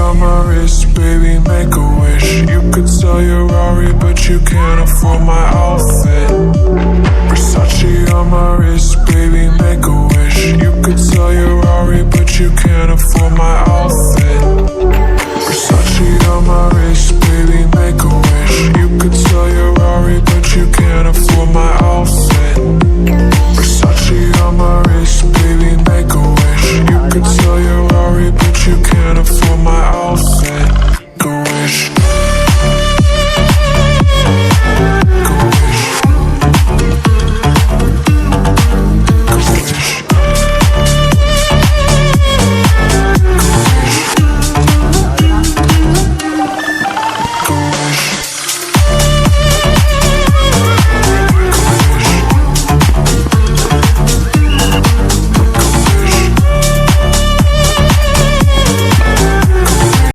on my wrist, baby, make a wish. You could sell your Rari, but you can't afford my outfit. Versace on my wrist, baby, make a wish. You could sell your Rari, but you can't afford my outfit. Versace on my wrist, baby, make a wish. You could sell your Rari, but you can't afford my outfit. Versace on my wrist, baby, make a wish. You could sell your Rari, but you can't afford my